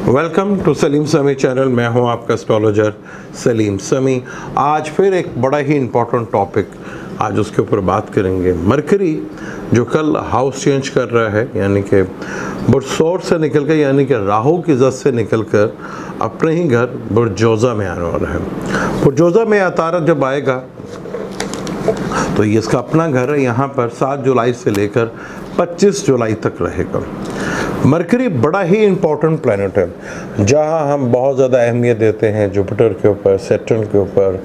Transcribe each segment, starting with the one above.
Welcome to Salim समी channel. मैं हूं आपका एस्ट्रोलॉजर सलीम समी। आज फिर एक बड़ा ही इम्पोर्टेंट टॉपिक आज उसके ऊपर बात करेंगे। मरकरी जो कल हाउस चेंज कर रहा है, यानी कि बुर्सोर से निकल कर, यानी कि राहु की जद से निकल कर अपने ही घर बुर्जोजा में आने वाला है। बुर्जोजा में अतारक जब आएगा तो ये इसका अपना घर है। यहाँ पर 7 जुलाई से लेकर 25 जुलाई तक रहेगा। मरकरी बड़ा ही इम्पोर्टेंट प्लैनेट है, जहाँ हम बहुत ज़्यादा अहमियत देते हैं जुपिटर के ऊपर, सैटर्न के ऊपर,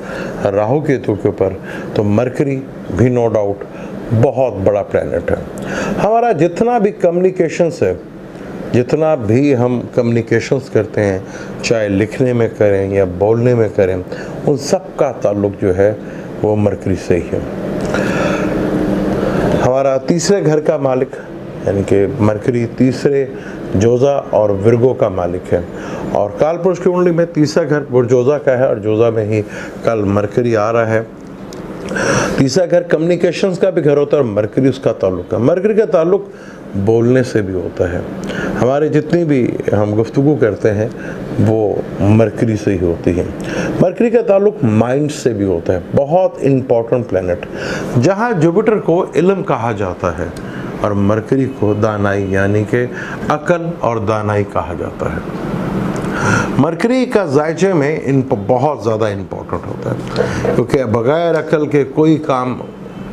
राहु केतु के ऊपर। तो मरकरी भी नो डाउट बहुत बड़ा प्लैनेट है। हमारा जितना भी कम्युनिकेशंस है, जितना भी हम कम्युनिकेशंस करते हैं, चाहे लिखने में करें या बोलने में करें, उन सब का ताल्लुक जो है वो मरकरी से ही है। हमारा तीसरे घर का मालिक यानी कि मरकरी तीसरे जोजा और विर्गो का मालिक है, और काल पुरुष की कुंडली में तीसरा घर बुर्जोजा का है, और जोजा में ही कल मरकरी आ रहा है। तीसरा घर कम्युनिकेशंस का भी घर होता है, और मरकरी उसका ताल्लुक है। मरकरी का ताल्लुक बोलने से भी होता है। हमारे जितनी भी हम गुफ्तगू करते हैं वो मरकरी से ही होती है। मरकरी का ताल्लुक माइंड से भी होता है। बहुत इम्पोर्टेंट प्लैनेट, जहाँ जुपिटर को इल्म कहा जाता है और मरकरी को दानाई यानी कि अकल और दानाई कहा जाता है। मरकरी का जायचे में बहुत ज़्यादा इम्पोर्टेंट होता है, क्योंकि बगैर अकल के कोई काम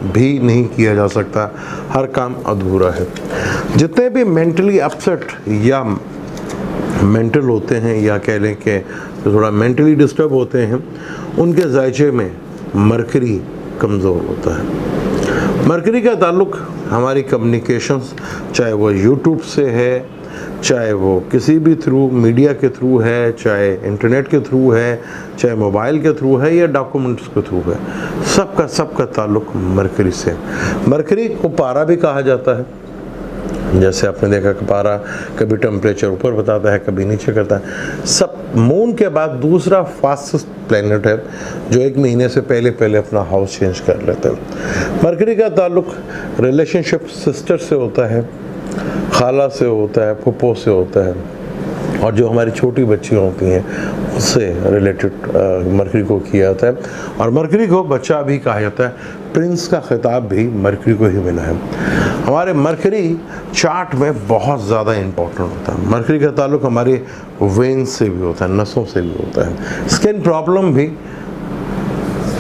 भी नहीं किया जा सकता, हर काम अधूरा है। जितने भी मेंटली अपसेट या मेंटल होते हैं, या कह लें कि थोड़ा मेंटली डिस्टर्ब होते हैं, उनके जायचे में मरकरी कमज़ोर होता है। मरकरी का ताल्लुक हमारी कम्युनिकेशंस, चाहे वो यूट्यूब से है, चाहे वो किसी भी थ्रू मीडिया के थ्रू है, चाहे इंटरनेट के थ्रू है, चाहे मोबाइल के थ्रू है, या डॉक्यूमेंट्स के थ्रू है, सबका ताल्लुक मरकरी से। मरकरी को पारा भी कहा जाता है। जैसे आपने देखा कि पारा कभी टेम्परेचर ऊपर बताता है, कभी नीचे करता है। सब मून के बाद दूसरा फास्टेस्ट प्लैनेट है, जो 1 महीने से पहले अपना हाउस चेंज कर लेते हैं। मरकरी का ताल्लुक रिलेशनशिप सिस्टर से होता है, खाला से होता है, फुप्पो से होता है, और जो हमारी छोटी बच्चियाँ होती हैं उससे रिलेटेड मरकरी को किया जाता है। और मरकरी को बच्चा भी कहा जाता है। प्रिंस का खिताब भी मरकरी को ही मिला है। हमारे मरकरी चार्ट में बहुत ज़्यादा इम्पोर्टेंट होता है। मरकरी का ताल्लुक हमारे वेन्स से भी होता है, नसों से भी होता है। स्किन प्रॉब्लम भी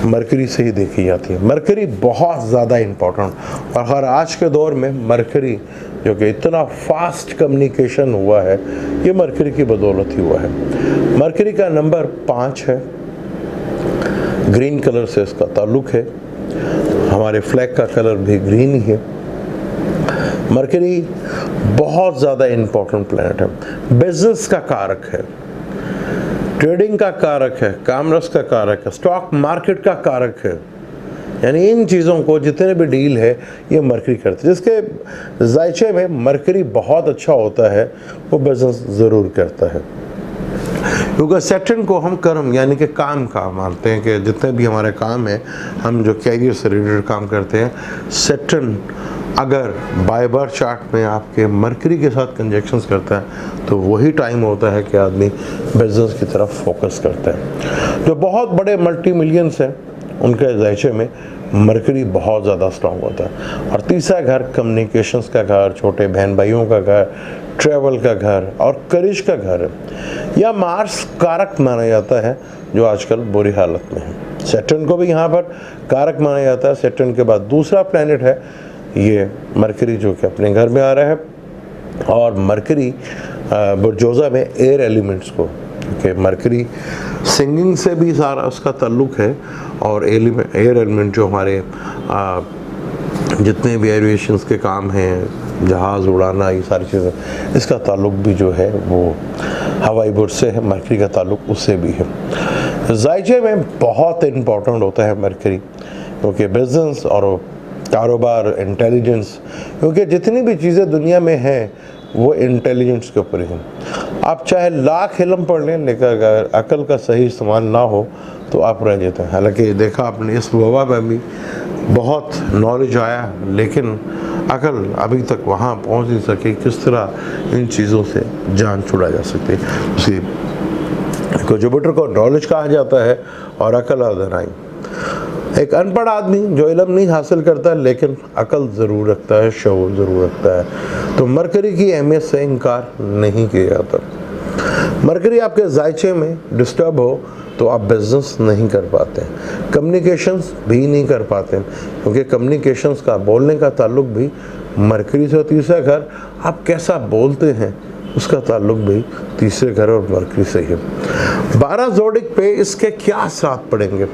मरकरी से ही देखी जाती है। मरकरी बहुत ज़्यादा इम्पोर्टेंट, और हर आज के दौर में मरकरी जो कि इतना फास्ट कम्युनिकेशन हुआ है, ये मरकरी की बदौलत ही हुआ है। मरकरी का नंबर 5 है, ग्रीन कलर से इसका ताल्लुक है। हमारे फ्लैग का कलर भी ग्रीन ही है। मरकरी बहुत ज़्यादा इम्पोर्टेंट प्लैनेट है। बिजनेस का कारक है, ट्रेडिंग का कारक है, कामर्स का कारक है, स्टॉक मार्केट का कारक है। यानी इन चीज़ों को जितने भी डील है ये मरकरी करती है। जिसके जायचे में मरकरी बहुत अच्छा होता है वो बिजनेस ज़रूर करता है, क्योंकि सैटर्न को हम कर्म यानी कि काम का मानते हैं कि जितने भी हमारे काम हैं, हम जो कैरियर से रिलेटेड काम करते हैं, सैटर्न अगर बाय बर्थ चार्ट में आपके मरकरी के साथ कंजक्शंस करता है तो वही टाइम होता है कि आदमी बिजनेस की तरफ फोकस करता है। जो बहुत बड़े मल्टी मिलियंस हैं उनके जायचे में मरकरी बहुत ज़्यादा स्ट्रांग होता है। और तीसरा घर कम्युनिकेशंस का घर, छोटे बहन भाइयों का घर, ट्रैवल का घर और करिश का घर है। या मार्स कारक माना जाता है, जो आजकल बुरी हालत में है। सैटर्न को भी यहाँ पर कारक माना जाता है। सैटर्न के बाद दूसरा प्लैनेट है ये मरकरी, जो कि अपने घर में आ रहा है। और मरकरी बुर्जोजा में एयर एलिमेंट्स को, क्योंकि मरकरी सिंगिंग से भी सारा उसका ताल्लुक है, और एयर एलिमेंट जो हमारे जितने भी एविएशंस के काम हैं, जहाज़ उड़ाना, ये सारी चीज़ें, इसका ताल्लुक भी जो है वो हवाई बुर्ज से है। मरकरी का ताल्लुक उससे भी है। जायचे में बहुत इम्पोर्टेंट होता है मरकरी, क्योंकि बिजनेस और कारोबार, इंटेलिजेंस, क्योंकि जितनी भी चीज़ें दुनिया में हैं वो इंटेलिजेंस के ऊपर ही हैं। आप चाहे लाख इल्म पढ़ लें, लेकिन अगर अकल का सही इस्तेमाल ना हो तो आप रह जाते हैं। हालांकि देखा आपने इस वबा में भी बहुत नॉलेज आया, लेकिन अकल अभी तक वहाँ पहुँच नहीं सके किस तरह इन चीज़ों से जान छुड़ा जा सकती है। उसी को जुपिटर को नॉलेज कहा जाता है और अकल अदनाई। एक अनपढ़ आदमी जो इल्म नहीं हासिल करता लेकिन अकल ज़रूर रखता है, शऊर ज़रूर रखता है, तो मरकरी की अहमियत से इनकार नहीं किया जाता। मरकरी आपके जायचे में डिस्टर्ब हो तो आप बिजनेस नहीं कर पाते, कम्युनिकेशंस भी नहीं कर पाते, क्योंकि कम्युनिकेशंस का, बोलने का ताल्लुक भी मरकरी से। तीसरा घर आप कैसा बोलते हैं उसका ताल्लुक भी तीसरे घर और मरकरी से है। 12 जोडिक पे इसके क्या असरात पड़ेंगे,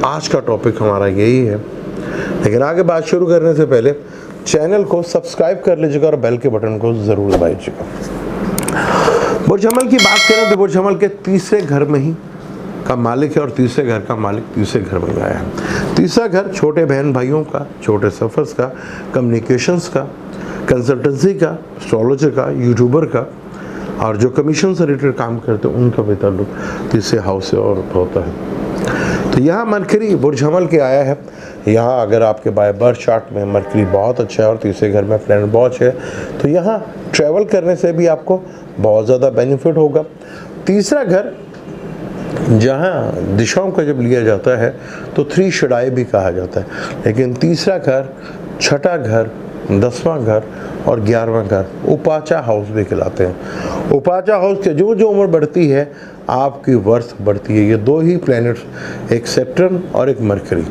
आज का टॉपिक हमारा यही है। लेकिन आगे बात शुरू करने से पहले चैनल को सब्सक्राइब कर लीजिएगा और बेल के बटन को ज़रूर दबाइएगा। बुर्ज हमल की बात करें तो बुर्ज हमल के तीसरे घर में ही का मालिक है और तीसरे घर का मालिक तीसरे घर में आया है। तीसरा घर छोटे बहन भाइयों का, छोटे सफ़र्स का, कम्युनिकेशंस का, कंसल्टेंसी का, एस्ट्रोलॉजर का, यूट्यूबर का, और जो कमीशन से रिलेटेड काम करते हैं उनका भी ताल्लुक तीसरे हाउस से और होता है। तो यहाँ मरकरी बुर्ज हमल के आया है। यहाँ अगर आपके बाय बर्थ चार्ट में मरकरी बहुत अच्छा है और तीसरे घर में प्लैनेट बहुत है, तो यहाँ ट्रैवल करने से भी आपको बहुत ज़्यादा बेनिफिट होगा। तीसरा घर जहाँ दिशाओं का जब लिया जाता है तो 3 शडाई भी कहा जाता है, लेकिन तीसरा घर, छठा घर, 10वां घर और 11वां घर उपाचा हाउस भी कहलाते हैं। उपाचा हाउस के जो जो उम्र बढ़ती है आपकी वर्थ बढ़ती है। ये 2 ही प्लैनेट्स, एक सैटर्न और एक मरकरी,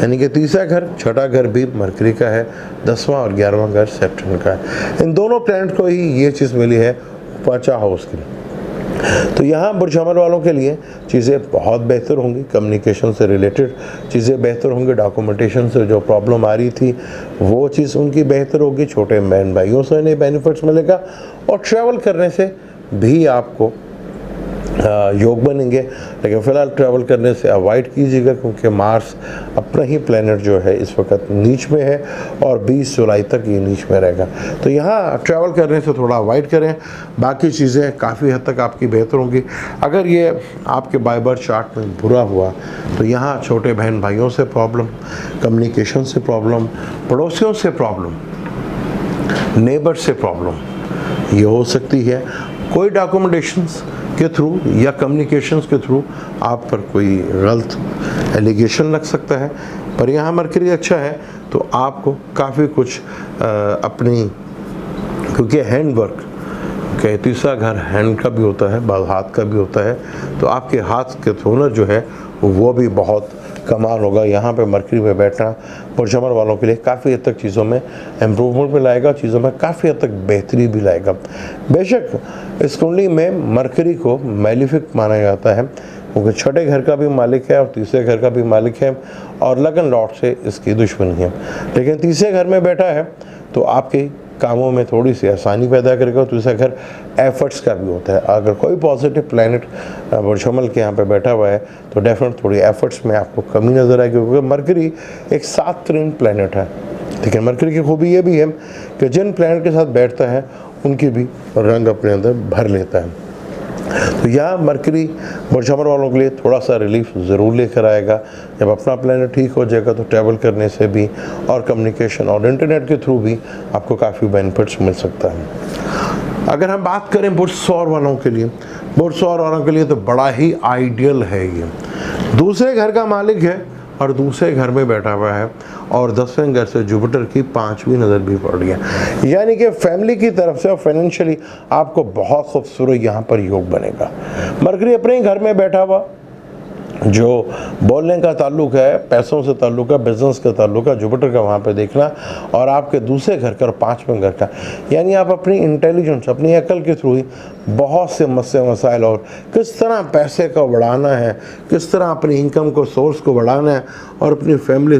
यानी कि तीसरा घर, छठा घर भी मरकरी का है, 10वां और 11वां घर सैटर्न का है। इन दोनों प्लैनेट को ही ये चीज़ मिली है उपाचा हाउस की। तो यहाँ बुर्ज हमल वालों के लिए चीज़ें बहुत बेहतर होंगी, कम्युनिकेशन से रिलेटेड चीज़ें बेहतर होंगी, डॉक्यूमेंटेशन से जो प्रॉब्लम आ रही थी वो चीज़ उनकी बेहतर होगी, छोटे बहन भाइयों से इन्हें बेनिफिट्स मिलेगा और ट्रैवल करने से भी आपको योग बनेंगे। लेकिन फ़िलहाल ट्रैवल करने से अवॉइड कीजिएगा, क्योंकि मार्स अपना ही प्लैनेट जो है इस वक्त नीच में है और 20 जुलाई तक ये नीच में रहेगा। तो यहाँ ट्रैवल करने से थोड़ा अवॉइड करें, बाकी चीज़ें काफ़ी हद तक आपकी बेहतर होंगी। अगर ये आपके बाय बर्थ चार्ट में बुरा हुआ तो यहाँ छोटे बहन भाइयों से प्रॉब्लम, कम्युनिकेशन से प्रॉब्लम, पड़ोसियों से प्रॉब्लम, नेबर से प्रॉब्लम ये हो सकती है। कोई डॉक्यूमेंटेशंस के थ्रू या कम्युनिकेशंस के थ्रू आप पर कोई गलत एलिगेशन लग सकता है। पर यहाँ मरकरी अच्छा है तो आपको काफ़ी कुछ अपनी, क्योंकि हैंड वर्क के तीसरा घर हैंड का भी होता है, हाथ का भी होता है, तो आपके हाथ के हुनर जो है वो भी बहुत कमाल होगा। यहाँ पे मरकरी में बैठना बुर्ज हमल वालों के लिए काफ़ी हद तक चीज़ों में इम्प्रूवमेंट भी लाएगा, चीज़ों में काफ़ी हद तक बेहतरी भी लाएगा। बेशक इस कुंडली में मरकरी को मैलिफिक माना जाता है, क्योंकि छठे घर का भी मालिक है और तीसरे घर का भी मालिक है और लगन लॉर्ड से इसकी दुश्मनी है। लेकिन तीसरे घर में बैठा है तो आपके कामों में थोड़ी सी आसानी पैदा करेगा। दूसरा घर एफर्ट्स का भी होता है। अगर कोई पॉजिटिव प्लैनेट बुर्ज हमल के यहाँ पे बैठा हुआ है तो डेफिनेट थोड़ी एफर्ट्स में आपको कमी नज़र आएगी, क्योंकि मरकरी एक 7 त्रिन प्लैनेट है। लेकिन मरकरी की खूबी ये भी है कि जिन प्लैनेट के साथ बैठता है उनकी भी रंग अपने अंदर भर लेता है। तो यहाँ मरकरी बुर्ज हमल वालों के लिए थोड़ा सा रिलीफ ज़रूर लेकर आएगा। जब अपना प्लैनेट ठीक हो जाएगा तो ट्रैवल करने से भी और कम्युनिकेशन और इंटरनेट के थ्रू भी आपको काफ़ी बेनिफिट्स मिल सकता है। अगर हम बात करें बुर्ज सौर वालों के लिए, बुर्ज सौर वालों के लिए तो बड़ा ही आइडियल है। ये दूसरे घर का मालिक है और दूसरे घर में बैठा हुआ है और 10वें घर से जुपिटर की 5वीं नज़र भी पड़ रही है, यानी कि फैमिली की तरफ से और फाइनेंशियली आपको बहुत खूबसूरत यहाँ पर योग बनेगा। मरकरी अपने ही घर में बैठा हुआ, जो बोलने का ताल्लुक है, पैसों से ताल्लुक है, बिजनेस का ताल्लुक है, जुपिटर का वहाँ पे देखना और आपके दूसरे घर का और 5वें घर का, यानी आप अपनी इंटेलिजेंस, अपनी अकल के थ्रू ही बहुत से मसले मसाइल और किस तरह पैसे को बढ़ाना है, किस तरह अपनी इनकम को, सोर्स को बढ़ाना है और अपनी फैमिली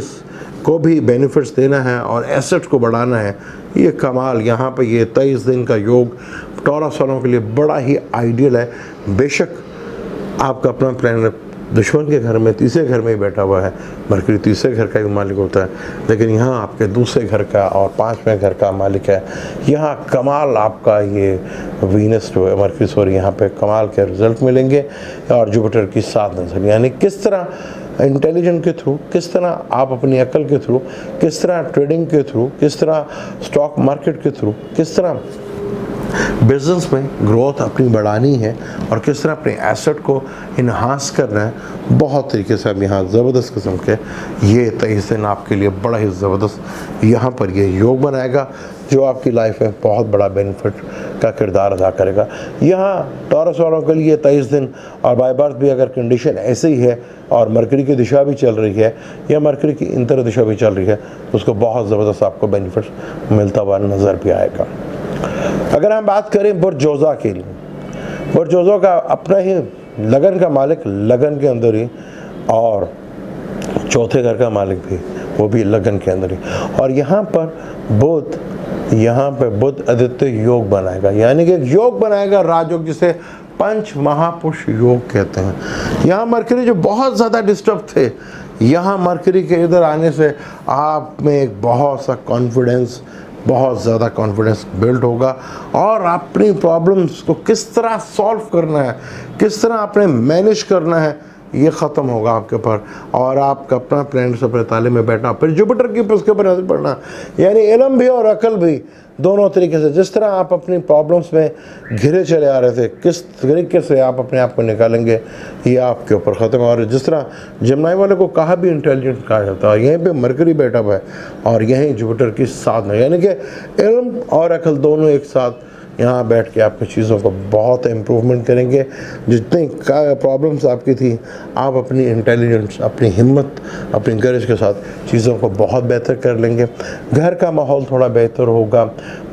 को भी बेनिफिट्स देना है और एसेट्स को बढ़ाना है, ये कमाल यहाँ पे ये 23 दिन का योग टॉरस वालों के लिए बड़ा ही आइडियल है। बेशक आपका अपना प्लैनेट दुश्मन के घर में, तीसरे घर में ही बैठा हुआ है, मरकरी तीसरे घर का भी मालिक होता है, लेकिन यहाँ आपके दूसरे घर का और 5वें घर का मालिक है। यहाँ कमाल आपका ये वीनस जो है, मरकरी सॉरी, यहाँ पे कमाल के रिजल्ट मिलेंगे और जुपिटर की 7 नज़र, यानी किस तरह इंटेलिजेंट के थ्रू, किस तरह आप अपनी अकल के थ्रू, किस तरह ट्रेडिंग के थ्रू, किस तरह स्टॉक मार्केट के थ्रू, किस तरह बिजनेस में ग्रोथ अपनी बढ़ानी है और किस तरह अपने एसेट को इन्हांस करना है। बहुत तरीके से अब यहाँ ज़बरदस्त किस्म के ये 23 दिन आपके लिए बड़ा ही ज़बरदस्त यहाँ पर ये योग बनाएगा, जो आपकी लाइफ में बहुत बड़ा बेनिफिट का किरदार अदा करेगा। यहाँ टॉरस वालों के लिए 23 दिन और बाय बर्थ भी अगर कंडीशन ऐसे ही है और मरकरी की दिशा भी चल रही है या मरकरी की इंतर दिशा भी चल रही है, तो उसको बहुत ज़बरदस्त आपको बेनिफिट मिलता हुआ नज़र भी आएगा। अगर हम बात करें बुर्जोज़ा के लिए, बुर्जोज़ा का अपना ही लगन का मालिक लगन के अंदर ही और चौथे घर का मालिक भी वो भी लगन के अंदर ही, और यहाँ पर बुध आदित्य योग बनाएगा, यानी कि एक योग बनाएगा राजयोग, जिसे पंच महापुरुष योग कहते हैं। यहाँ मरकरी जो बहुत ज़्यादा डिस्टर्ब थे, यहाँ मरकरी के इधर आने से आप में एक बहुत ज़्यादा कॉन्फिडेंस बिल्ड होगा और अपनी प्रॉब्लम्स को किस तरह सॉल्व करना है, किस तरह आपने मैनेज करना है, ये ख़त्म होगा आपके ऊपर। और आपका अपना प्लान से अपने ताले में बैठना, फिर जुपिटर की उसके ऊपर नजर पड़ना, यानी इल्म भी और अकल भी दोनों तरीके से। जिस तरह आप अपनी प्रॉब्लम्स में घिरे चले आ रहे थे, किस तरीके से आप अपने आप को निकालेंगे, ये आपके ऊपर ख़त्म है। और जिस तरह जमनाई वाले को कहा भी इंटेलिजेंट कहा जाता है, यहीं पे मरकरी बैठा हुआ है और यहीं जुपिटर की साथ में, यानी कि इल्म और अकल दोनों एक साथ यहाँ बैठ के आपकी चीज़ों को बहुत इम्प्रूवमेंट करेंगे। जितनी प्रॉब्लम्स आपकी थी, आप अपनी इंटेलिजेंस, अपनी हिम्मत, अपनी करेज के साथ चीज़ों को बहुत बेहतर कर लेंगे। घर का माहौल थोड़ा बेहतर होगा,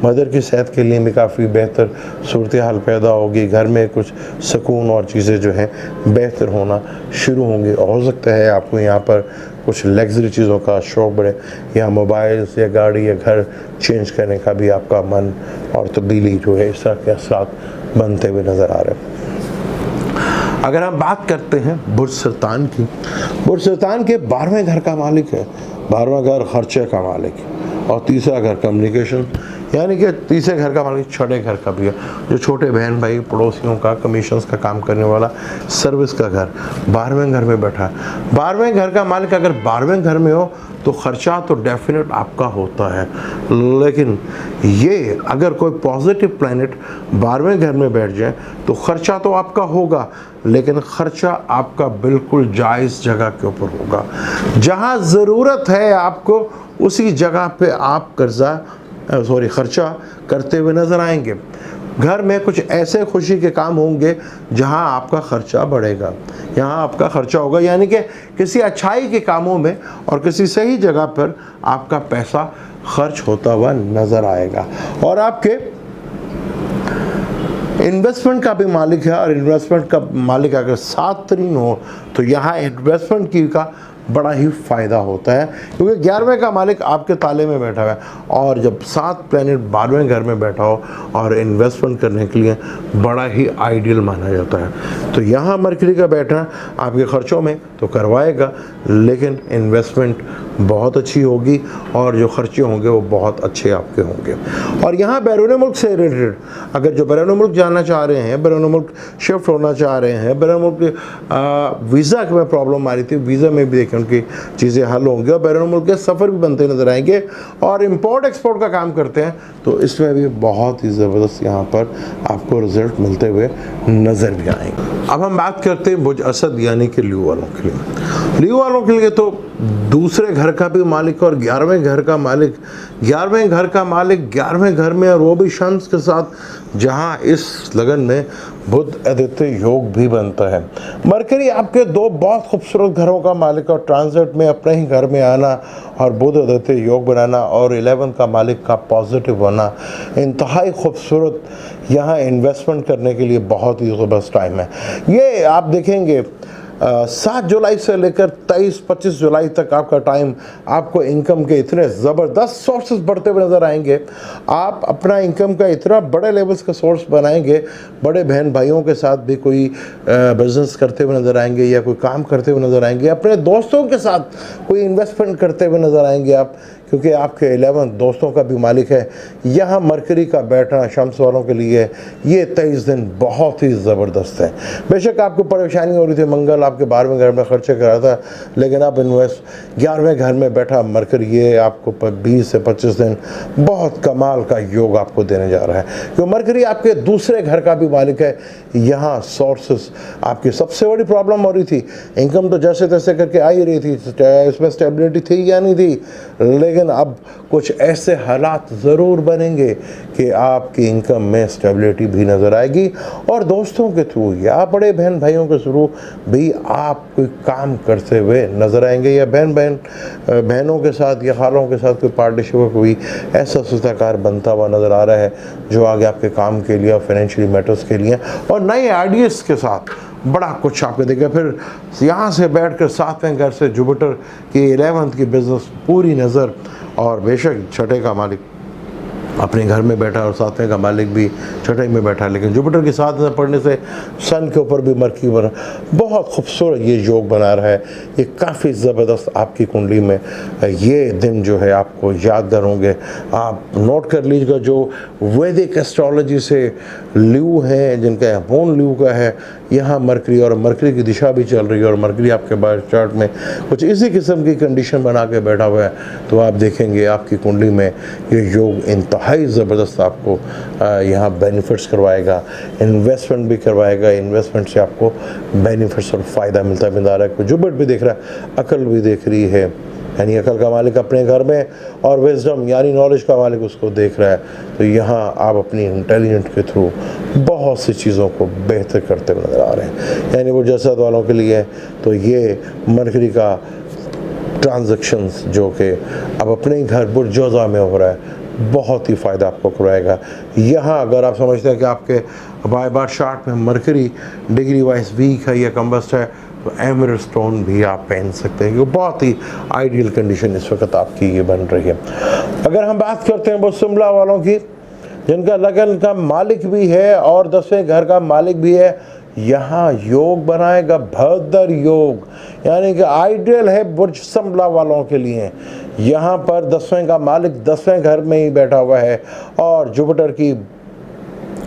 मदर की सेहत के लिए भी काफ़ी बेहतर सूरत हाल पैदा होगी, घर में कुछ सुकून और चीज़ें जो हैं बेहतर होना शुरू होंगी। और हो सकता है आपको यहाँ पर कुछ लग्जरी चीज़ों का शौक़ बढ़े, या मोबाइल्स या गाड़ी या घर चेंज करने का भी आपका मन और तब्दीली जो है इस तरह के साथ बनते हुए नज़र आ रहे हैं। अगर हम बात करते हैं बुर्ज सरतान की, बुर्ज सरतान के 12वें घर का मालिक है, 12वां घर खर्चे का मालिक है और तीसरा घर कम्युनिकेशन, यानी कि तीसरे घर का मालिक छठे घर का भी है, जो छोटे बहन भाई पड़ोसियों का कमीशंस का काम करने वाला, सर्विस का घर 12वें घर में बैठा है। 12वें घर का मालिक अगर 12वें घर में हो तो ख़र्चा तो डेफिनेट आपका होता है, लेकिन ये अगर कोई पॉजिटिव प्लैनेट 12वें घर में बैठ जाए तो ख़र्चा तो आपका होगा, लेकिन ख़र्चा आपका बिल्कुल जायज़ जगह के ऊपर होगा। जहाँ ज़रूरत है आपको उसी जगह पे आप खर्चा करते हुए नज़र आएंगे। घर में कुछ ऐसे खुशी के काम होंगे जहां आपका खर्चा बढ़ेगा, यहाँ आपका खर्चा होगा, यानी कि किसी अच्छाई के कामों में और किसी सही जगह पर आपका पैसा खर्च होता हुआ नज़र आएगा। और आपके इन्वेस्टमेंट का भी मालिक है, और इन्वेस्टमेंट का मालिक अगर 7 तीन हो तो यहाँ इन्वेस्टमेंट की का बड़ा ही फ़ायदा होता है, क्योंकि 11वें का मालिक आपके ताले में बैठा है। और जब 7 प्लैनेट 12वें घर में बैठा हो और इन्वेस्टमेंट करने के लिए बड़ा ही आइडियल माना जाता है। तो यहाँ मरकरी का बैठना आपके ख़र्चों में तो करवाएगा, लेकिन इन्वेस्टमेंट बहुत अच्छी होगी और जो खर्चे होंगे वो बहुत अच्छे आपके होंगे। और यहाँ बैरून मुल्क से रिलेटेड अगर जो बैरून मुल्क जाना चाह रहे हैं, बैरून मुल्क शिफ्ट होना चाह रहे हैं, बैरून मुल्क वीज़ा में प्रॉब्लम आ रही थी, वीज़ा में भी देखें उनकी चीज़ें हल होंगी और बैरून मुल्क के सफ़र भी बनते नज़र आएंगे, और इम्पोर्ट एक्सपोर्ट का काम करते हैं तो इसमें भी बहुत ही ज़बरदस्त यहाँ पर आपको रिजल्ट मिलते हुए नज़र भी आएंगे। अब हम बात करते हैं बुर्ज असद यानी कि लियो वालों के लिए। लियो वालों के लिए तो दूसरे घर का भी मालिक और 11वें घर का मालिक, 11वें घर का मालिक 11वें घर में, और वो भी शंस के साथ, जहाँ इस लगन में बुध आदित्य योग भी बनता है। मरकरी आपके 2 बहुत खूबसूरत घरों का मालिक और ट्रांजिट में अपने ही घर में आना और बुध आदित्य योग बनाना और 11 का मालिक का पॉजिटिव होना इंतहाई खूबसूरत यहाँ इन्वेस्टमेंट करने के लिए बहुत ही ज़बरदस्त टाइम है। ये आप देखेंगे 7 जुलाई से लेकर 23-25 जुलाई तक आपका टाइम, आपको इनकम के इतने ज़बरदस्त सोर्सेज बढ़ते हुए नज़र आएंगे। आप अपना इनकम का इतना बड़े लेवल्स का सोर्स बनाएंगे, बड़े बहन भाइयों के साथ भी कोई बिज़नेस करते हुए नज़र आएंगे या कोई काम करते हुए नज़र आएंगे, अपने दोस्तों के साथ कोई इन्वेस्टमेंट करते हुए नज़र आएंगे आप, क्योंकि आपके 11 दोस्तों का भी मालिक है। यहाँ मरकरी का बैठना शम्स वालों के लिए ये 23 दिन बहुत ही ज़बरदस्त है। बेशक आपको परेशानी हो रही थी, मंगल आपके 12वें घर में खर्चे कर रहा था, लेकिन आप इन्वेस्ट 11वें घर में बैठा मरकरी ये आपको 20 से 25 दिन बहुत कमाल का योग आपको देने जा रहा है। क्योंकि मरकरी आपके दूसरे घर का भी मालिक है। यहाँ सोर्सेस आपकी सबसे बड़ी प्रॉब्लम हो रही थी, इनकम तो जैसे तैसे करके आ ही रही थी, इसमें स्टेबिलिटी थी या नहीं थी, लेकिन अब कुछ ऐसे हालात ज़रूर बनेंगे कि आपकी इनकम में स्टेबिलिटी भी नज़र आएगी और दोस्तों के थ्रू या बड़े बहन भाइयों के थ्रू भी आप कोई काम करते हुए नज़र आएंगे, या बहनों के साथ या खालों के साथ कोई पार्टनरशिप कोई ऐसा सुस्ताकार बनता हुआ नज़र आ रहा है जो आगे आपके काम के लिए और फाइनेंशियली मैटर्स के लिए और नए आइडियाज़ के साथ बड़ा कुछ आपको देगा। फिर यहाँ से बैठकर 7वें घर से जुपिटर की 11th की बिजनेस पूरी नज़र, और बेशक छठे का मालिक अपने घर में बैठा और 7वें का मालिक भी छठे में बैठा, लेकिन जुपिटर के साथ में पढ़ने से सन के ऊपर भी मरकरी बना, बहुत खूबसूरत ये योग बना रहा है। ये काफ़ी ज़बरदस्त आपकी कुंडली में ये दिन जो है आपको यादगार होंगे। आप नोट कर लीजिएगा, जो वैदिक एस्ट्रोलॉजी से ल्यू हैं, जिनका मून ल्यू का है, यहाँ मरकरी और मरकरी की दिशा भी चल रही है और मरकरी आपके बर्थ चार्ट में कुछ इसी किस्म की कंडीशन बना के बैठा हुआ है, तो आप देखेंगे आपकी कुंडली में ये योग इंतहाई ज़बरदस्त आपको यहाँ बेनिफिट्स करवाएगा, इन्वेस्टमेंट भी करवाएगा। इन्वेस्टमेंट से आपको बेनिफिट्स और फ़ायदा मिलता आ रहा है। जुपिटर भी देख रहा है, अकल भी देख रही है, यानी अकल का मालिक अपने घर में, और विजडम यानी नॉलेज का मालिक उसको देख रहा है। तो यहाँ आप अपनी इंटेलिजेंट के थ्रू बहुत सी चीज़ों को बेहतर करते हुए नज़र आ रहे हैं। यानी वो जसद वालों के लिए तो ये मरकरी का ट्रांजैक्शंस जो कि अब अपने ही घर बुर्जोज़ा में हो रहा है, बहुत ही फ़ायदा आपको करवाएगा। यहाँ अगर आप समझते हैं कि आपके बाय बार चार्ट में मरकरी डिग्री वाइज वीक है या कम्बस्ट है, तो एमरल्ड स्टोन भी आप पहन सकते हैं, क्योंकि बहुत ही आइडियल कंडीशन इस वक्त आपकी ये बन रही है। अगर हम बात करते हैं वो शिमला वालों की, जिनका लगन का मालिक भी है और 10वें घर का मालिक भी है, यहाँ योग बनाएगा भद्र योग, यानी कि आइडियल है बुर्ज शिमला वालों के लिए। यहाँ पर 10वें का मालिक 10वें घर में ही बैठा हुआ है और जुपिटर की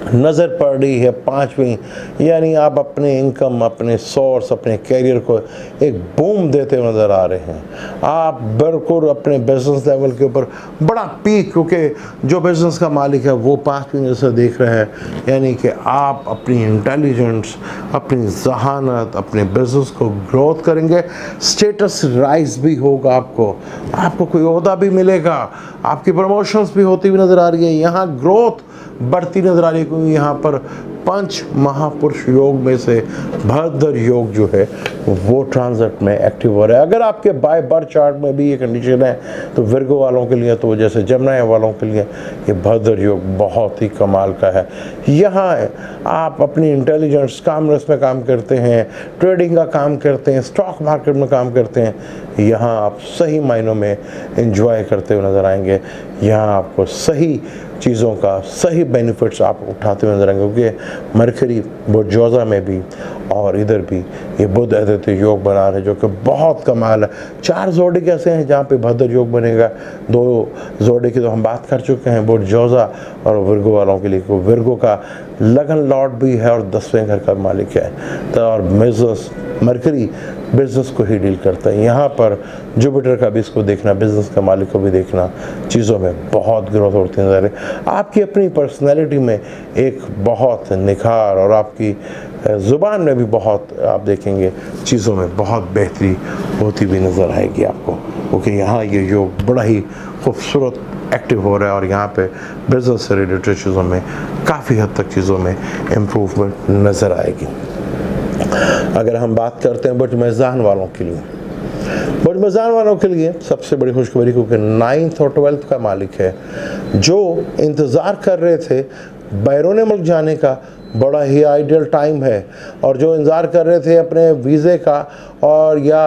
नज़र पड़ रही है 5वीं, यानी आप अपने इनकम, अपने सोर्स, अपने कैरियर को एक बूम देते हुए नज़र आ रहे हैं। आप बिल्कुल अपने बिजनेस लेवल के ऊपर बड़ा पीक, क्योंकि जो बिजनेस का मालिक है वो 5वीं नज़र से देख रहा है, यानी कि आप अपनी इंटेलिजेंस, अपनी जहानत, अपने बिजनेस को ग्रोथ करेंगे। स्टेटस राइज भी होगा, आपको कोई ओहदा भी मिलेगा, आपकी प्रमोशंस भी होती हुई नज़र आ रही है। यहाँ ग्रोथ बढ़ती नज़र आ रही है, क्योंकि यहाँ पर 5 महापुरुष योग में से भद्र योग जो है वो ट्रांजिट में एक्टिव हो रहा है। अगर आपके बाय बर्थ चार्ट में भी ये कंडीशन है, तो विर्गो वालों के लिए, तो जैसे जमुना वालों के लिए ये भद्र योग बहुत ही कमाल का है। यहाँ आप अपनी इंटेलिजेंस, कामनेस में काम करते हैं, ट्रेडिंग का काम करते हैं, स्टॉक मार्केट में काम करते हैं, यहाँ आप सही मायनों में एंजॉय करते हुए नज़र आएंगे। यहाँ आपको सही चीज़ों का सही बेनिफिट्स आप उठाते हुए नजर आएंगे, क्योंकि मरकरी बुर्जोज़ा में भी और इधर भी ये बुध आदित्य योग बना रहे, जो कि बहुत कमाल है। 4 जोड़े कैसे हैं जहाँ पे भद्र योग बनेगा। 2 जोड़े की तो हम बात कर चुके हैं, बुर्जोज़ा और विर्गो वालों के लिए। विर्गो का लगन लॉर्ड भी है और 10वें घर का मालिक है, तो और बिजनेस मरकरी बिजनेस को ही डील करता है। यहाँ पर जुपिटर का भी इसको देखना, बिजनेस का मालिक को भी देखना, चीज़ों में बहुत ग्रोथ होती नजर है। आपकी अपनी पर्सनैलिटी में एक बहुत निखार और आपकी ज़ुबान में भी बहुत आप देखेंगे चीज़ों में बहुत बेहतरी होती हुई नज़र आएगी आपको, क्योंकि यहाँ ये योग बड़ा ही खूबसूरत एक्टिव हो रहा है और यहाँ पे बिजनेस से रिलेटेड चीज़ों में काफ़ी हद तक चीज़ों में इम्प्रूवमेंट नज़र आएगी। अगर हम बात करते हैं बुर्ज मेज़ान वालों के लिए, बुर्ज मेज़ान वालों के लिए सबसे बड़ी खुशखबरी, क्योंकि 9th और 12th का मालिक है, जो इंतज़ार कर रहे थे बैरून मुल्क जाने का, बड़ा ही आइडियल टाइम है। और जो इंतज़ार कर रहे थे अपने वीज़े का और या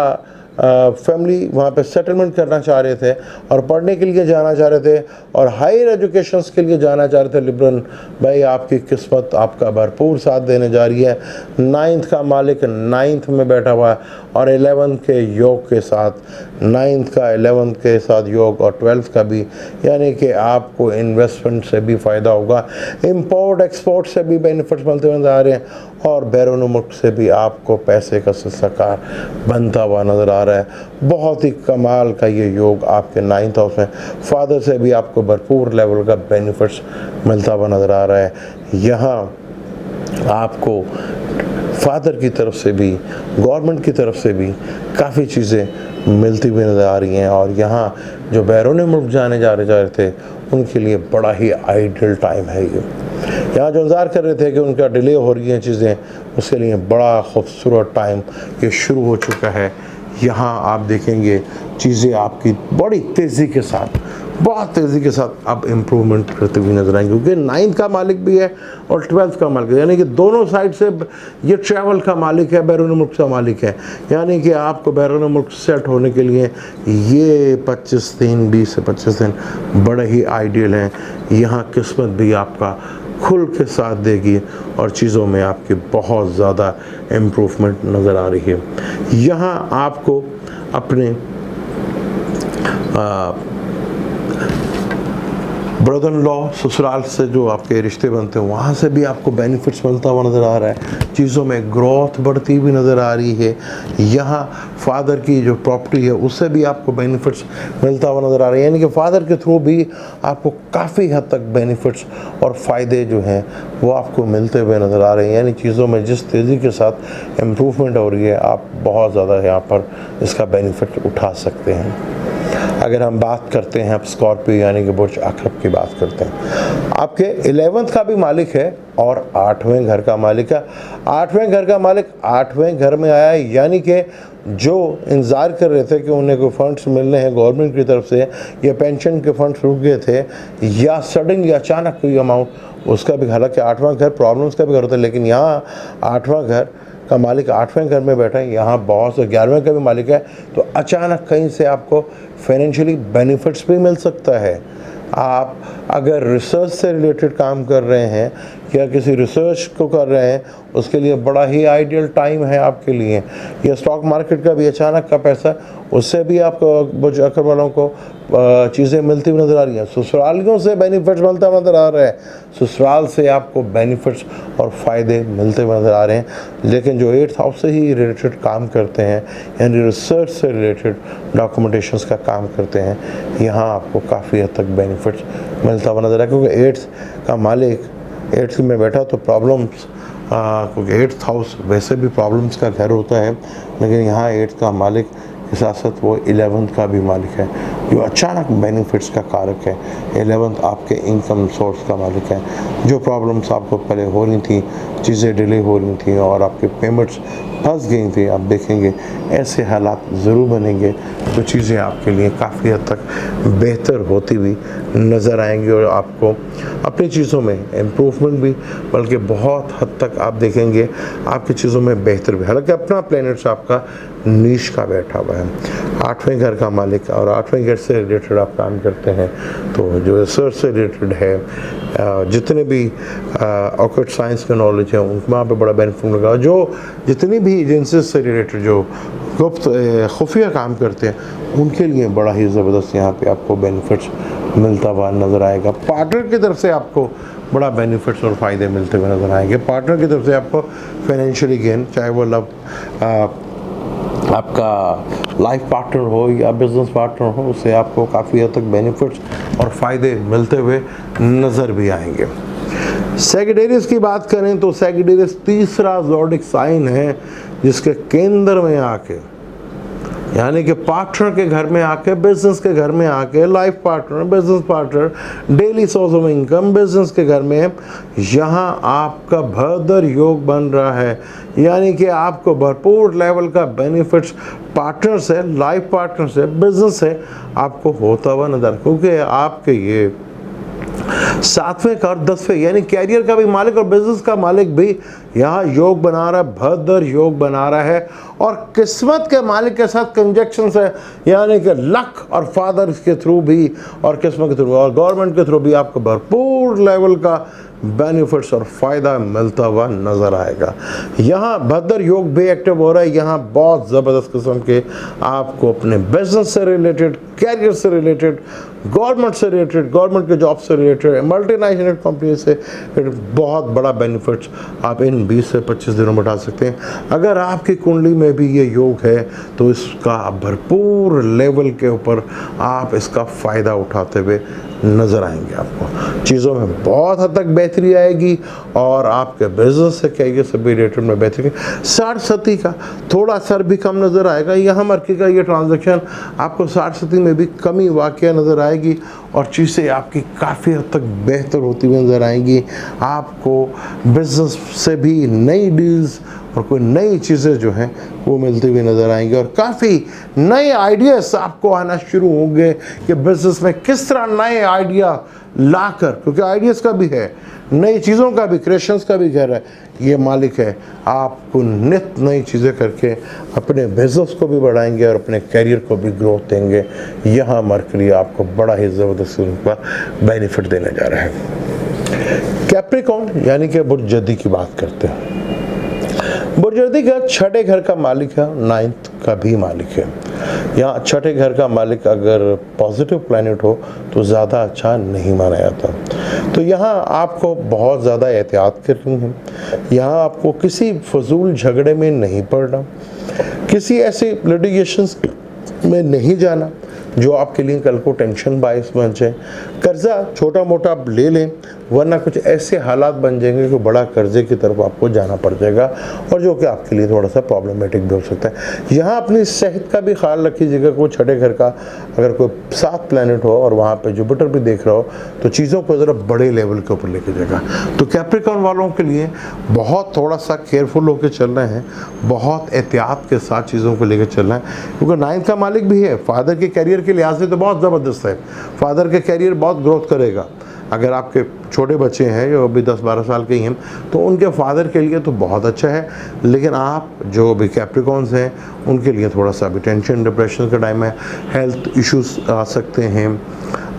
फैमिली वहाँ पे सेटलमेंट करना चाह रहे थे और पढ़ने के लिए जाना चाह रहे थे और हायर एजुकेशंस के लिए जाना चाह रहे थे लिबरल भाई, आपकी किस्मत आपका भरपूर साथ देने जा रही है। 9th का मालिक 9th में बैठा हुआ है और 11th के योग के साथ, 9th का 11th के साथ योग और 12th का भी, यानी कि आपको इन्वेस्टमेंट से भी फ़ायदा होगा, इंपोर्ट एक्सपोर्ट से भी बेनिफिट्स मिलते हुए नजर आ रहे हैं और बैरून मुल्क से भी आपको पैसे का सिलसिला बनता हुआ नज़र आ रहा है। बहुत ही कमाल का ये योग आपके 9th हाउस में, फादर से भी आपको भरपूर लेवल का बेनिफिट्स मिलता हुआ नज़र आ रहा है। यहाँ आपको फादर की तरफ से भी, गवर्नमेंट की तरफ से भी काफ़ी चीज़ें मिलती हुई नज़र आ रही हैं और यहाँ जो बैरून मुल्क जाने जा रहे थे उनके लिए बड़ा ही आइडियल टाइम है ये। यहाँ जो इंतज़ार कर रहे थे कि उनका डिले हो रही हैं चीज़ें, उसके लिए बड़ा खूबसूरत टाइम ये शुरू हो चुका है। यहाँ आप देखेंगे चीज़ें आपकी बड़ी तेज़ी के साथ, बहुत तेज़ी के साथ अब इम्प्रूवमेंट करते हुए नजर आएंगे, क्योंकि 9th का मालिक भी है और 12th का मालिक है, यानी कि दोनों साइड से ये ट्रैवल का मालिक है, बैरून मुल्क का मालिक है। यानी कि आपको बैरून मुल्क सेट होने के लिए ये 25 दिन, 20 से 25 दिन बड़े ही आइडियल हैं। यहाँ किस्मत भी आपका खुल के साथ देगी और चीज़ों में आपकी बहुत ज़्यादा इम्प्रूवमेंट नज़र आ रही है। यहाँ आपको अपने ब्रदर इन लॉ, ससुराल से जो आपके रिश्ते बनते हैं वहाँ से भी आपको बेनिफिट्स मिलता हुआ नज़र आ रहा है। चीज़ों में ग्रोथ बढ़ती हुई नज़र आ रही है। यहाँ फादर की जो प्रॉपर्टी है उससे भी आपको बेनिफिट्स मिलता हुआ नज़र आ रहा है, यानी कि फादर के थ्रू भी आपको काफ़ी हद तक बेनिफिट्स और फ़ायदे जो हैं वो आपको मिलते हुए नज़र आ रहे हैं। यानी चीज़ों में जिस तेज़ी के साथ इम्प्रूवमेंट हो रही है, आप बहुत ज़्यादा यहाँ पर इसका बेनिफिट उठा सकते हैं। अगर हम बात करते हैं अब स्कॉर्पियो यानी कि बुर्ज अक़रब की बात करते हैं, आपके 11th का भी मालिक है और 8वें घर का मालिक है। 8वें घर का मालिक 8वें घर में आया है, यानी कि जो इंतज़ार कर रहे थे कि उन्हें कोई फंड्स मिलने हैं गवर्नमेंट की तरफ से या पेंशन के फंड्स रुक गए थे या सडनली अचानक कोई अमाउंट, उसका भी, हालांकि 8वां घर प्रॉब्लम्स का भी घर होता है, लेकिन यहाँ 8वां घर का मालिक 8वें घर में बैठा है, यहाँ बहुत से 11वें का भी मालिक है, तो अचानक कहीं से आपको फाइनेंशियली बेनिफिट्स भी मिल सकता है। आप अगर रिसर्च से रिलेटेड काम कर रहे हैं या किसी रिसर्च को कर रहे हैं, उसके लिए बड़ा ही आइडियल टाइम है आपके लिए। या स्टॉक मार्केट का भी अचानक का पैसा, उससे भी आपको बुर्ज अक़रब वालों को चीज़ें मिलती हुई नज़र आ रही हैं। ससुरालियों से बेनिफिट्स मिलता नज़र आ रहा है, ससुराल से आपको बेनिफिट्स और फ़ायदे मिलते हुए नज़र आ रहे हैं। लेकिन जो 8th हाउस से ही रिलेटेड काम करते हैं, यानी रिसर्च से रिलेटेड डॉक्यूमेंटेशंस का काम करते हैं, यहाँ आपको काफ़ी हद तक बेनिफिट्स मिलता हुआ नज़र आए, क्योंकि 8th का मालिक 8th में बैठा तो प्रॉब्लम्स, क्योंकि 8th हाउस वैसे भी प्रॉब्लम्स का घर होता है, लेकिन यहाँ 8th का मालिक के साथ साथ वो 11th का भी मालिक है, जो अचानक बेनिफिट्स का कारक है। 11th आपके इनकम सोर्स का मालिक है। जो प्रॉब्लम्स आपको पहले हो रही थी, चीज़ें डिले हो रही थी और आपके पेमेंट्स फंस गई थी, आप देखेंगे ऐसे हालात ज़रूर बनेंगे तो चीज़ें आपके लिए काफ़ी हद तक बेहतर होती हुई नज़र आएंगी और आपको अपनी चीज़ों में इम्प्रूवमेंट भी, बल्कि बहुत हद तक आप देखेंगे आपकी चीज़ों में बेहतर भी। हालांकि अपना प्लैनेट्स आपका नीच का बैठा हुआ है, 8वें घर का मालिक, और 8वें घर से रिलेटेड आप काम करते हैं तो जो रिसर्च से रिलेटेड है, जितने भी ऑकल्ट साइंस का नॉलेज है उनको वहाँ पे बड़ा बेनिफिट लगा। जो जितनी भी एजेंसीज से रिलेटेड जो गुप्त खुफिया काम करते हैं उनके लिए बड़ा ही ज़बरदस्त यहाँ पे आपको बेनिफिट्स मिलता हुआ नज़र आएगा। पार्टनर की तरफ से आपको बड़ा बेनिफिट्स और फ़ायदे मिलते हुए नज़र आएंगे। पार्टनर की तरफ से आपको फाइनेंशियली गेन, चाहे वो आपका लाइफ पार्टनर हो या बिजनेस पार्टनर हो, उससे आपको काफ़ी हद तक बेनिफिट्स और फ़ायदे मिलते हुए नज़र भी आएंगे। सैजिटेरियस की बात करें तो सैजिटेरियस तीसरा ज़ोडिक साइन है, जिसके केंद्र में आके, यानी कि पार्टनर के घर में आके, बिजनेस के घर में आके, life partner, business partner, daily source of income business के घर में, यहाँ आपका भरदर योग बन रहा है। यानी कि आपको भरपूर लेवल का बेनिफिट्स पार्टनर से, लाइफ पार्टनर से, बिजनेस से आपको होता हुआ नजर, क्योंकि आपके ये 7वें का और 10वें यानी कैरियर का भी मालिक और बिजनेस का मालिक भी यहाँ योग बना रहा है, भद्र योग बना रहा है और किस्मत के मालिक के साथ कंजक्शंस है, यानी कि लक और फादर के थ्रू भी और किस्मत के थ्रू और गवर्नमेंट के थ्रू भी आपको भरपूर लेवल का बेनिफिट्स और फ़ायदा मिलता हुआ नज़र आएगा। यहाँ भद्र योग भी एक्टिव हो रहा है। यहाँ बहुत ज़बरदस्त किस्म के आपको अपने बिजनेस से रिलेटेड, कैरियर से रिलेटेड, गवर्नमेंट से रिलेटेड, गवर्नमेंट के जॉब से रिलेटेड, मल्टीनेशनल कंपनी से बहुत बड़ा बेनिफिट्स आप इन 20 से 25 दिनों में उठा सकते हैं। अगर आपकी कुंडली में भी ये योग है तो इसका भरपूर लेवल के ऊपर आप इसका फ़ायदा उठाते हुए नज़र आएंगे। आपको चीज़ों में बहुत हद तक बेहतरी आएगी और आपके बिजनेस से कैरियर से भी रिलेटेड में बेहतरी। 60-70 का थोड़ा सर भी कम नज़र आएगा। यहाँ मरके का ये ट्रांजैक्शन आपको 60-70 में भी कमी वाक़या नज़र आएगी और चीज़ें आपकी काफ़ी हद तक बेहतर होती हुई नज़र आएंगी। आपको बिजनेस से भी नई डील्स और कोई नई चीज़ें जो हैं वो मिलती हुई नज़र आएंगी और काफ़ी नए आइडियाज़ आपको आना शुरू होंगे कि बिज़नेस में किस तरह नए आइडिया लाकर, क्योंकि आइडियाज़ का भी है, नई चीज़ों का भी, क्रिएशंस का भी घर है, ये मालिक है। आपको नित नई चीज़ें करके अपने बिज़नेस को भी बढ़ाएंगे और अपने कैरियर को भी ग्रोथ देंगे। यहाँ मरकरी आपको बड़ा ही ज़बरदस्त उनका बेनिफिट देने जा रहा है। कैप्रिकॉर्न यानी कि बुर्जदी की बात करते हैं। बुर्जदी का छठे घर का मालिक है, 9th का भी मालिक है। यहाँ छठे घर का मालिक अगर पॉजिटिव प्लैनेट हो तो ज़्यादा अच्छा नहीं माना जाता। तो यहाँ आपको बहुत ज़्यादा एहतियात करनी है। यहाँ आपको किसी फजूल झगड़े में नहीं पड़ना, किसी ऐसे लिटिगेशंस में नहीं जाना जो आपके लिए कल को टेंशन बायस बन जाए। कर्जा छोटा मोटा आप ले लें, वरना कुछ ऐसे हालात बन जाएंगे कि बड़ा कर्जे की तरफ आपको जाना पड़ जाएगा और जो कि आपके लिए थोड़ा सा प्रॉब्लमेटिक भी हो सकता है। यहाँ अपनी सेहत का भी ख्याल रखिएगा। कोई छठे घर का अगर कोई 7 प्लैनेट हो और वहाँ पे जुपिटर भी देख रहा हो तो चीज़ों को ज़रा बड़े लेवल के ऊपर लेके जाएगा। तो कैप्रिकॉर्न वालों के लिए बहुत थोड़ा सा केयरफुल होकर चलना है, बहुत एहतियात के साथ चीज़ों को लेकर चलना है, क्योंकि 9th का मालिक भी है। फादर के कैरियर के लिहाज से तो बहुत ज़बरदस्त है। फादर के कैरियर बहुत ग्रोथ करेगा। अगर आपके छोटे बच्चे हैं जो अभी 10-12 साल के ही हैं तो उनके फादर के लिए तो बहुत अच्छा है, लेकिन आप जो भी कैप्रिकॉर्न्स हैं उनके लिए थोड़ा सा अभी टेंशन डिप्रेशन का टाइम है। हेल्थ इश्यूज आ सकते हैं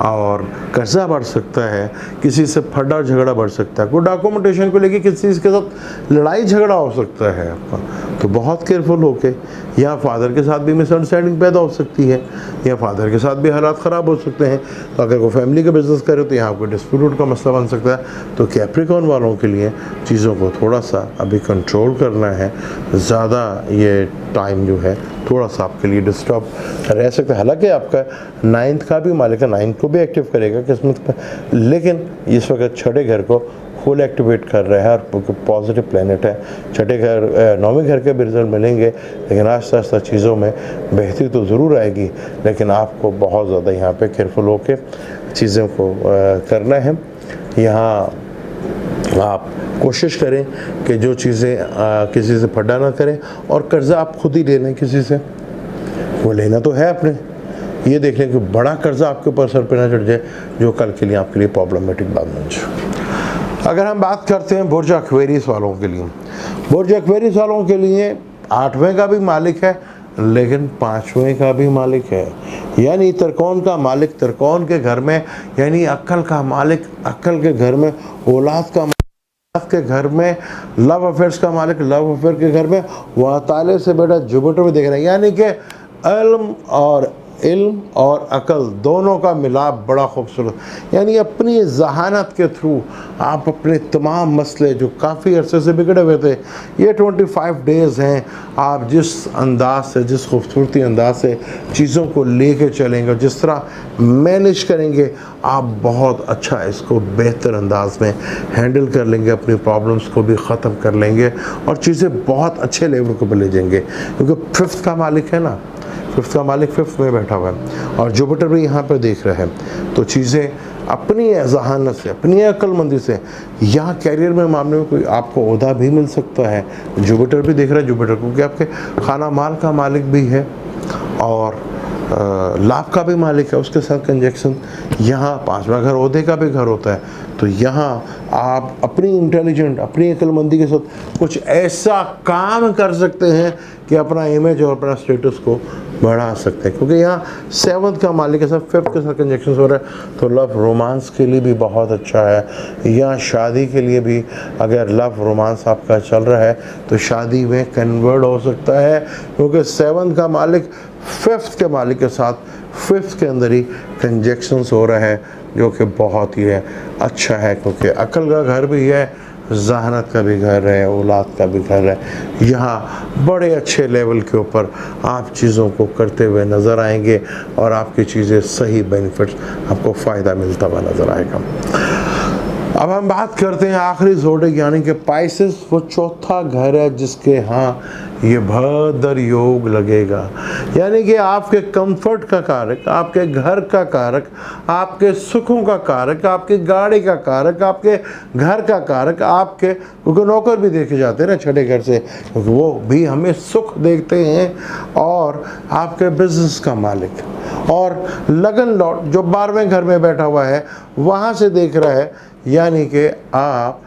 और कर्जा बढ़ सकता है, किसी से फटा झगड़ा बढ़ सकता है, कोई डॉक्यूमेंटेशन को लेके किसी चीज़ के साथ लड़ाई झगड़ा हो सकता है आपका। तो बहुत केयरफुल होके, यहाँ फादर के साथ भी मिसअंडरस्टैंडिंग पैदा हो सकती है, या फादर के साथ भी हालात ख़राब हो सकते हैं। तो अगर कोई फैमिली का बिजनेस करे तो यहाँ कोई डिस्प्यूट का मसला बन सकता है। तो कैप्रिकॉर्न वालों के लिए चीज़ों को थोड़ा सा अभी कंट्रोल करना है। ज़्यादा ये टाइम जो है थोड़ा सा आपके लिए डिस्टर्ब रह सकता है। हालांकि आपका 9th का भी मालिक है, 9th को भी एक्टिव करेगा किस्मत का, लेकिन इस वक्त छठे घर को फुल एक्टिवेट कर रहा है और पॉजिटिव प्लैनेट है। छठे घर 9वें घर के भी रिजल्ट मिलेंगे, लेकिन आस्ता आस्ता चीज़ों में बेहतरी तो ज़रूर आएगी, लेकिन आपको बहुत ज़्यादा यहाँ पे केयरफुल होके चीज़ों को करना है। यहाँ आप कोशिश करें कि जो चीज़ें किसी से फटा ना करें और कर्ज़ा आप खुद ही ले लें किसी से। वो लेना तो है आपने, ये देख लें कि बड़ा कर्ज़ा आपके ऊपर सर पे ना चढ़ जाए जो कल के लिए आपके लिए प्रॉब्लमेटिक बात बन जाए। अगर हम बात करते हैं बुर्ज एक्वेरियस वालों के लिए, बुर्ज एक्वेरियस वालों के लिए 8वें का भी मालिक है, लेकिन 5वें का भी मालिक है। यानी त्रिकोण का मालिक त्रिकोण के घर में, यानी अक्ल का मालिक अक्ल के घर में, औलाद का के घर में, लव अफेयर्स का मालिक लव अफेयर के घर में, वह ताले से बेटा जुपिटर में देख रहे हैं। यानी कि इल्म और अकल दोनों का मिलाप बड़ा खूबसूरत, यानी अपनी जहानत के थ्रू आप अपने तमाम मसले जो काफ़ी अरसे से बिगड़े हुए थे, ये 25 डेज़ हैं, आप जिस अंदाज से, जिस खूबसूरती अंदाज से चीज़ों को लेके चलेंगे, जिस तरह मैनेज करेंगे, आप बहुत अच्छा इसको बेहतर अंदाज में हैंडल कर लेंगे, अपनी प्रॉब्लम्स को भी ख़त्म कर लेंगे और चीज़ें बहुत अच्छे लेवल को ले जाएंगे। क्योंकि 5th का मालिक है ना, 5th का मालिक 5th में बैठा हुआ है और जुपिटर भी यहाँ पर देख रहा है। तो चीज़ें अपनी जहानत से, अपनी अक्लमंदी से, यहाँ कैरियर में मामले में कोई आपको ओहदा भी मिल सकता है। जुपिटर भी देख रहा है, जुपिटर क्योंकि आपके खाना माल का मालिक भी है और लाभ का भी मालिक है, उसके साथ कंजक्शन। यहाँ 5वां घर ओहदे का भी घर होता है, तो यहाँ आप अपनी इंटेलिजेंट, अपनी अक्लमंदी के साथ कुछ ऐसा काम कर सकते हैं कि अपना इमेज और अपना स्टेटस को बढ़ा सकते हैं, क्योंकि यहाँ 7th का मालिक के साथ 5th के साथ कंजक्शन हो रहा है। तो लव रोमांस के लिए भी बहुत अच्छा है। यहाँ शादी के लिए भी अगर लव रोमांस आपका चल रहा है तो शादी में कन्वर्ट हो सकता है, क्योंकि 7th का मालिक 5th के मालिक के साथ 5th के अंदर ही कंजक्शंस हो रहा है, जो कि बहुत ही अच्छा है, क्योंकि अकल का घर भी है, जहानत का भी घर है, औलाद का भी घर है। यहाँ बड़े अच्छे लेवल के ऊपर आप चीज़ों को करते हुए नज़र आएंगे और आपकी चीज़ें सही बेनिफिट्स, आपको फ़ायदा मिलता हुआ नज़र आएगा। अब हम बात करते हैं आखिरी जोड़े यानी कि पाइसेस। वो चौथा घर है जिसके यहाँ ये भद्र योग लगेगा, यानी कि आपके कंफर्ट का कारक, आपके घर का कारक, आपके सुखों का कारक, आपकी गाड़ी का कारक, आपके घर का कारक, आपके, क्योंकि नौकर भी देखे जाते हैं ना छठे घर से, क्योंकि वो भी हमें सुख देखते हैं, और आपके बिजनेस का मालिक और लगन लॉट जो 12वें घर में बैठा हुआ है वहाँ से देख रहा है। यानी कि आप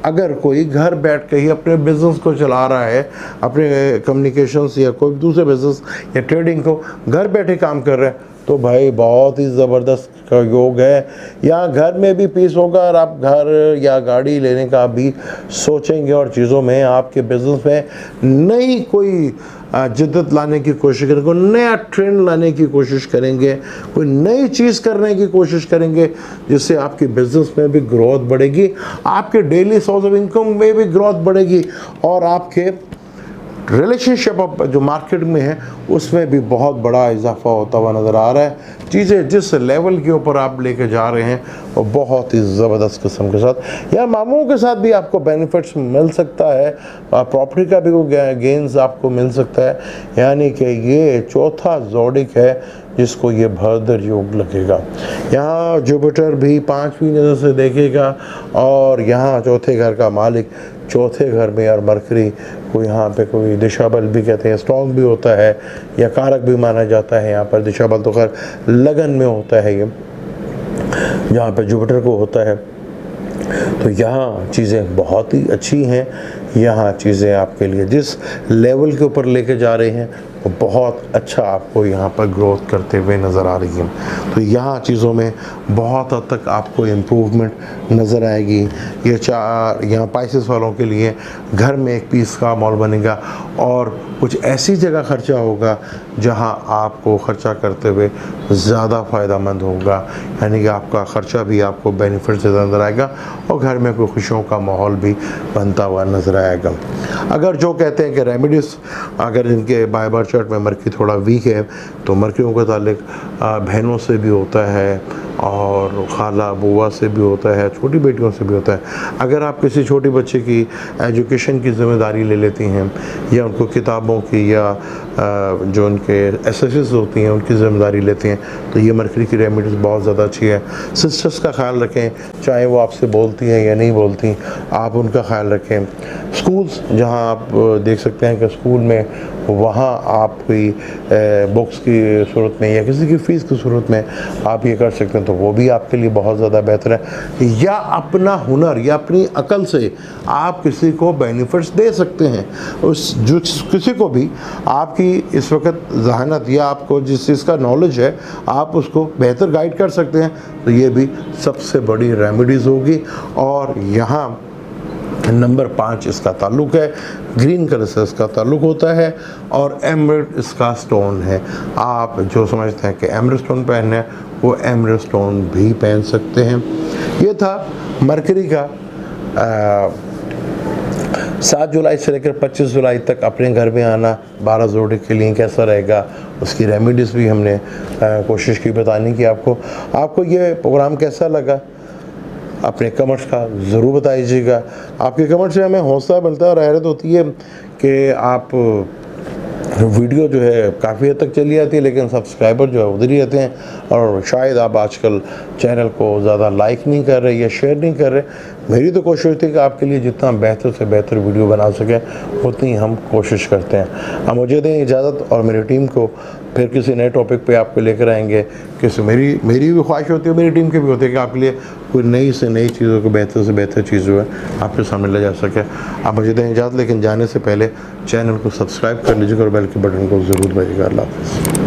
अगर कोई घर बैठ के ही अपने बिज़नेस को चला रहा है, अपने कम्युनिकेशंस या कोई दूसरे बिज़नेस या ट्रेडिंग को घर बैठे काम कर रहे हैं, तो भाई बहुत ही ज़बरदस्त का योग है। यहाँ घर में भी पीस होगा और आप घर या गाड़ी लेने का भी सोचेंगे और चीज़ों में आपके बिज़नेस में नई कोई जिद्दत लाने की कोशिश करेंगे, कोई नया ट्रेंड लाने की कोशिश करेंगे, कोई नई चीज़ करने की कोशिश करेंगे, जिससे आपकी बिज़नेस में भी ग्रोथ बढ़ेगी, आपके डेली सोर्स ऑफ इनकम में भी ग्रोथ बढ़ेगी, और आपके रिलेशनशिप जो मार्केट में है उसमें भी बहुत बड़ा इजाफा होता हुआ नज़र आ रहा है। चीज़ें जिस लेवल के ऊपर आप लेके जा रहे हैं वो बहुत ही ज़बरदस्त किस्म के साथ, या मामूओं के साथ भी आपको बेनिफिट्स मिल सकता है, प्रॉपर्टी का भी गेन्स आपको मिल सकता है। यानी कि ये चौथा जोडिक है जिसको ये भद्र योग लगेगा। यहाँ जुपिटर भी 5वीं नज़र से देखेगा, और यहाँ चौथे घर का मालिक चौथे घर में, और मरकरी को यहाँ पे कोई दिशा बल भी कहते हैं, स्ट्रॉन्ग भी होता है या कारक भी माना जाता है। यहाँ पर दिशा बल तो खैर लगन में होता है, ये जहाँ पे जुपिटर को होता है। तो यहाँ चीज़ें बहुत ही अच्छी हैं। यहाँ चीज़ें आपके लिए जिस लेवल के ऊपर लेके जा रहे हैं वो बहुत अच्छा आपको यहाँ पर ग्रोथ करते हुए नज़र आ रही है। तो यहाँ चीज़ों में बहुत हद तक आपको इम्प्रूवमेंट नज़र आएगी। ये यहाँ पाइसेस वालों के लिए घर में एक पीस का मॉल बनेगा, और कुछ ऐसी जगह खर्चा होगा जहाँ आपको खर्चा करते हुए ज़्यादा फ़ायदा मंद होगा, यानी कि आपका ख़र्चा भी आपको बेनिफिट से नज़र आएगा, और घर में कोई खुशियों का माहौल भी बनता हुआ नज़र आएगा। अगर जो कहते हैं कि रेमेडीज़, अगर इनके बाय बर्थ चार्ट में मरकरी थोड़ा वीक है तो मरकरियों का ताल्लुक बहनों से भी होता है, और खाला बुआ से भी होता है, छोटी बेटियों से भी होता है। अगर आप किसी छोटे बच्चे की एजुकेशन की ज़िम्मेदारी ले लेती हैं, या उनको किताबों की या जो उनके एसेसिस होती हैं उनकी ज़िम्मेदारी लेती हैं, तो ये मरकरी की रेमेडीज़ बहुत ज़्यादा अच्छी है। सिस्टर्स का ख्याल रखें, चाहे वो आपसे बोलती हैं या नहीं बोलती, आप उनका ख्याल रखें। स्कूल्स जहाँ आप देख सकते हैं कि स्कूल में वहाँ आप कोई बुक्स की सूरत में या किसी की फ़ीस की सूरत में आप ये कर सकते हैं, तो वो भी आपके लिए बहुत ज़्यादा बेहतर है। या अपना हुनर या अपनी अकल से आप किसी को बेनिफिट्स दे सकते हैं। उस जो किसी को भी आपकी इस वक्त जहानत या आपको जिस चीज़ का नॉलेज है आप उसको बेहतर गाइड कर सकते हैं, तो ये भी सबसे बड़ी रेमेडीज़ होगी। और यहाँ नंबर 5 इसका ताल्लुक़ है, ग्रीन कलर से इसका ताल्लुक़ होता है, और एमरेल्ड इसका स्टोन है। आप जो समझते हैं कि एमरेल्ड स्टोन पहनना है वो एमरेल्ड स्टोन भी पहन सकते हैं। ये था मरकरी का 7 जुलाई से लेकर 25 जुलाई तक अपने घर में आना 12 जोड़े के लिए कैसा रहेगा, उसकी रेमेडीज़ भी हमने कोशिश की बताने की आपको। आपको ये प्रोग्राम कैसा लगा अपने कमेंट्स का ज़रूर बताइएगा। आपके कमेंट्स से हमें हौसला मिलता है और हैरत होती है कि आप वीडियो जो है काफ़ी हद तक चली जाती है, लेकिन सब्सक्राइबर जो है उधर ही रहते हैं। और शायद आप आजकल चैनल को ज़्यादा लाइक नहीं कर रहे या शेयर नहीं कर रहे। मेरी तो कोशिश थी कि आपके लिए जितना बेहतर से बेहतर वीडियो बना सकें, उतनी हम कोशिश करते हैं। अब मुझे दें इजाज़त, और मेरी टीम को फिर किसी नए टॉपिक पे आपको लेकर आएंगे। किसी मेरी भी ख्वाहिश होती है, मेरी टीम की भी होती है कि आपके लिए कोई नई से नई चीज़ों को बेहतर से बेहतर चीज़ जो है आपके सामने ले जा सके। आप मुझे दें इजाज़त, लेकिन जाने से पहले चैनल को सब्सक्राइब कर लीजिएगा और बेल के बटन को ज़रूर दबाइएगा। अल्लाह हाफ़िज़।